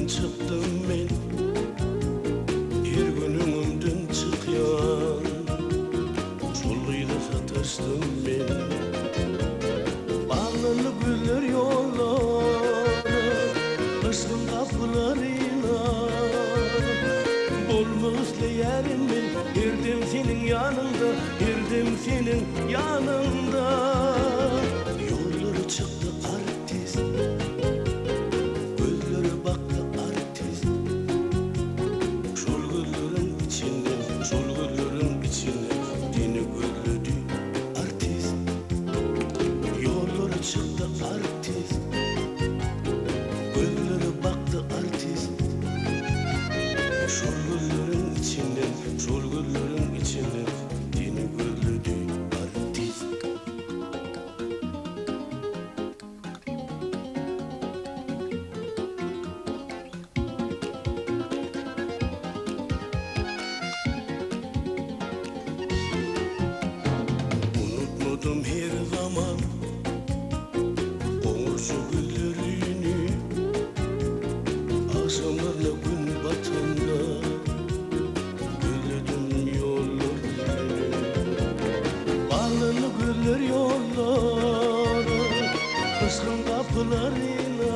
Çıktım men her günümden çıkyan şoluyla sataştım men bağlanıp güller yolları aşkın kapılarıyla bolmazlı yerim men girdim senin yanında girdim senin yanında yolları çıktı artist çıktı artist gözlere baktı artist şol güllerin içinden dini gözledi artist unutmadım her zaman şu güllerini akşamlarla gün batımda gülledim yollarını bağlanı güller yolları aşkın kapılarına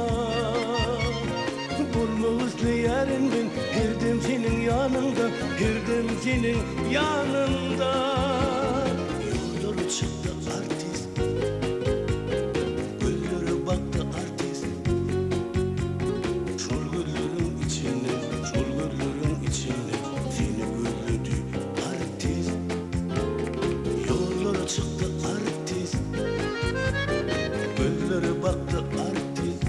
bulma hızlı yerin ben girdim senin yanında girdim senin yanında yolları çıktı artist çıktı artist gözlere baktı artist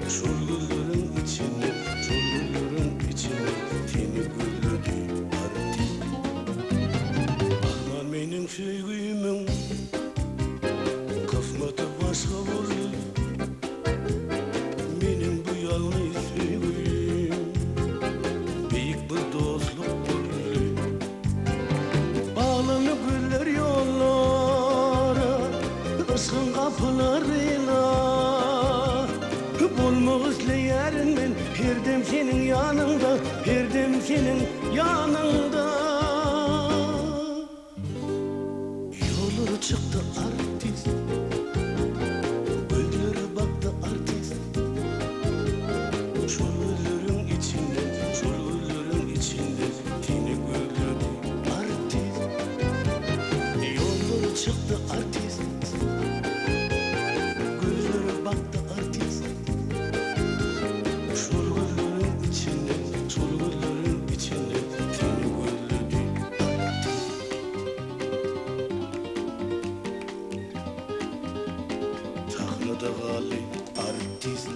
şol güllerin içinden seni gözledi artist arman menin sevgimin kafmata başka vurdu menin bu yalnız sevgim büyük bir dostluk buldu bağlanıp güller yollara aşkın kapılarına bulma hızlı yerin ben girdim senin yanında girdim senin yanında yolları çıktı artist gözlere baktı artist şol güllerin içinden seni gözledi artist yolları çıktı artist gözlere baktı artist şol güllerin içinden seni gözledi artist sahnede gali artist